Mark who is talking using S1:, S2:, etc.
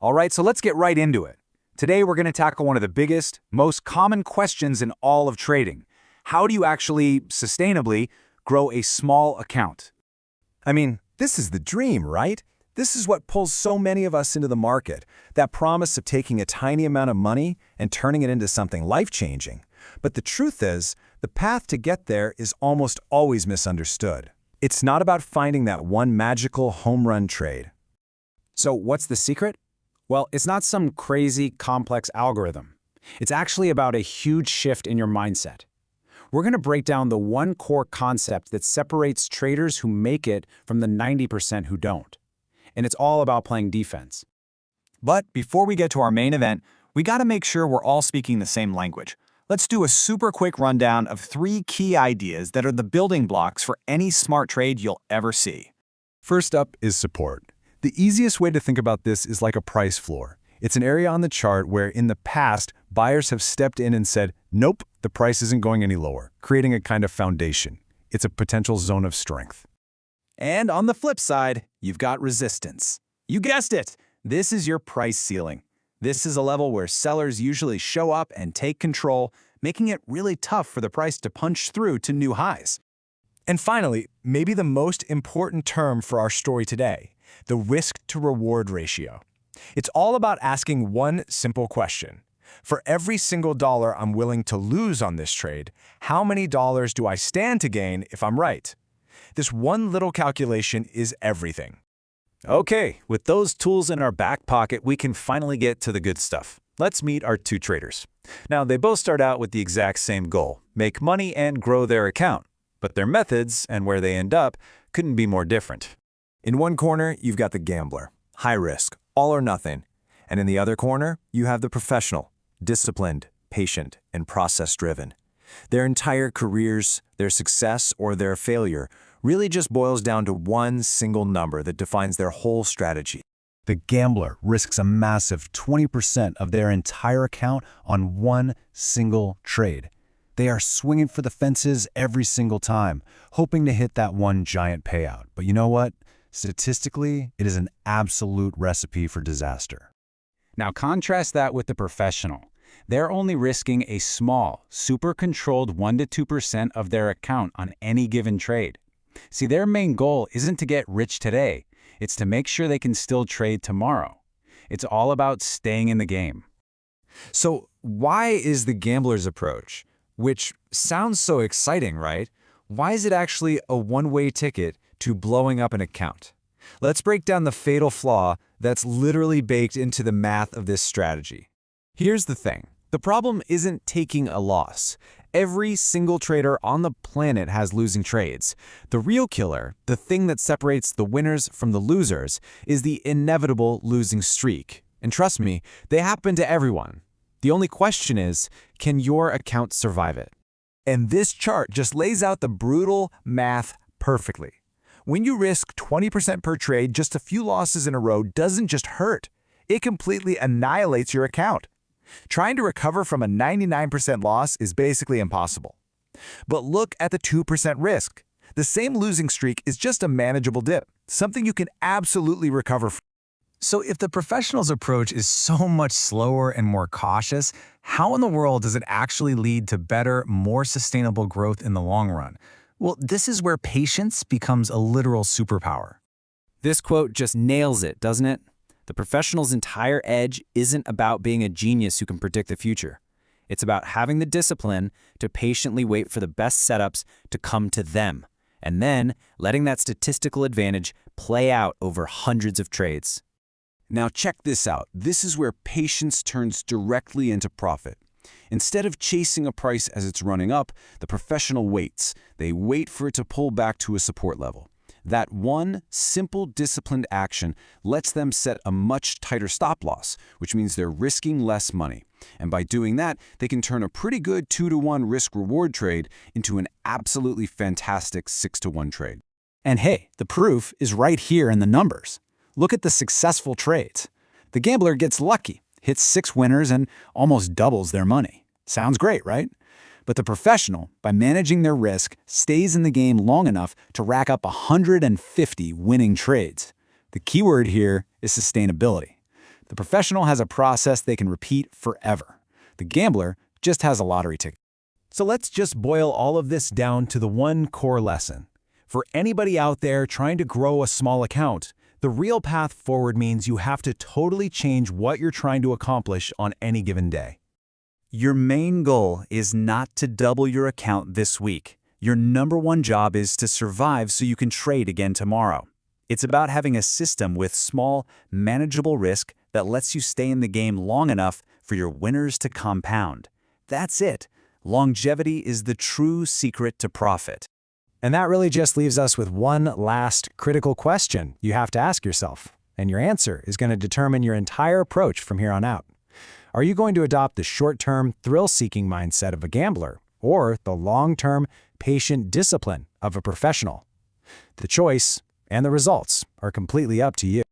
S1: All right, so let's get right into it. Today we're going to tackle one of the biggest, most common questions in all of trading. How do you actually, sustainably, grow a small account?
S2: I mean, this is the dream, right? This is what pulls so many of us into the market, that promise of taking a tiny amount of money and turning it into something life-changing. But the truth is, the path to get there is almost always misunderstood. It's not about finding that one magical home run trade.
S1: So what's the secret? Well, it's not some crazy, complex algorithm. It's actually about a huge shift in your mindset. We're going to break down the one core concept that separates traders who make it from the 90% who don't. And it's all about playing defense.
S3: But before we get to our main event, we got to make sure we're all speaking the same language. Let's do a super quick rundown of 3 key ideas that are the building blocks for any smart trade you'll ever see.
S2: First up is support. The easiest way to think about this is like a price floor. It's an area on the chart where, in the past, buyers have stepped in and said, nope, the price isn't going any lower, creating a kind of foundation. It's a potential zone of strength.
S3: And on the flip side, you've got resistance. You guessed it! This is your price ceiling. This is a level where sellers usually show up and take control, making it really tough for the price to punch through to new highs.
S2: And finally, maybe the most important term for our story today, the risk-to-reward ratio. It's all about asking one simple question. For every single dollar I'm willing to lose on this trade, how many dollars do I stand to gain if I'm right? This one little calculation is everything.
S4: Okay, with those tools in our back pocket, we can finally get to the good stuff. Let's meet our 2 traders. Now, they both start out with the exact same goal, make money and grow their account. But their methods and where they end up couldn't be more different.
S2: In one corner, you've got the gambler, high risk, all or nothing. And in the other corner, you have the professional, disciplined, patient, and process-driven. Their entire careers, their success, or their failure really just boils down to one single number that defines their whole strategy. The gambler risks a massive 20% of their entire account on one single trade. They are swinging for the fences every single time, hoping to hit that one giant payout. But you know what? Statistically, it is an absolute recipe for disaster.
S1: Now contrast that with the professional. They're only risking a small, super-controlled 1 to 2% of their account on any given trade. See, their main goal isn't to get rich today. It's to make sure they can still trade tomorrow. It's all about staying in the game.
S2: So why is the gambler's approach, which sounds so exciting, right? Why is it actually a one-way ticket to blowing up an account? Let's break down the fatal flaw that's literally baked into the math of this strategy. Here's the thing. The problem isn't taking a loss. Every single trader on the planet has losing trades. The real killer, the thing that separates the winners from the losers, is the inevitable losing streak. And trust me, they happen to everyone. The only question is, can your account survive it? And this chart just lays out the brutal math perfectly. When you risk 20% per trade, just a few losses in a row doesn't just hurt. It completely annihilates your account. Trying to recover from a 99% loss is basically impossible. But look at the 2% risk. The same losing streak is just a manageable dip, something you can absolutely recover from. So if the professional's approach is so much slower and more cautious, how in the world does it actually lead to better, more sustainable growth in the long run? Well, this is where patience becomes a literal superpower.
S1: This quote just nails it, doesn't it? The professional's entire edge isn't about being a genius who can predict the future. It's about having the discipline to patiently wait for the best setups to come to them, and then letting that statistical advantage play out over hundreds of trades.
S5: Now check this out. This is where patience turns directly into profit. Instead of chasing a price as it's running up, the professional waits. They wait for it to pull back to a support level. That one simple disciplined action lets them set a much tighter stop loss, which means they're risking less money. And by doing that, they can turn a pretty good 2-to-1 risk-reward trade into an absolutely fantastic 6-to-1 trade.
S1: And hey, the proof is right here in the numbers. Look at the successful trades. The gambler gets lucky, hits 6 winners, and almost doubles their money. Sounds great, right? But the professional, by managing their risk, stays in the game long enough to rack up 150 winning trades. The keyword here is sustainability.
S3: The professional has a process they can repeat forever. The gambler just has a lottery ticket.
S6: So let's just boil all of this down to the one core lesson. For anybody out there trying to grow a small account, the real path forward means you have to totally change what you're trying to accomplish on any given day.
S1: Your main goal is not to double your account this week. Your number one job is to survive so you can trade again tomorrow. It's about having a system with small, manageable risk that lets you stay in the game long enough for your winners to compound. That's it. Longevity is the true secret to profit.
S2: And that really just leaves us with one last critical question you have to ask yourself, and your answer is going to determine your entire approach from here on out. Are you going to adopt the short-term, thrill-seeking mindset of a gambler, or the long-term, patient discipline of a professional? The choice and the results are completely up to you.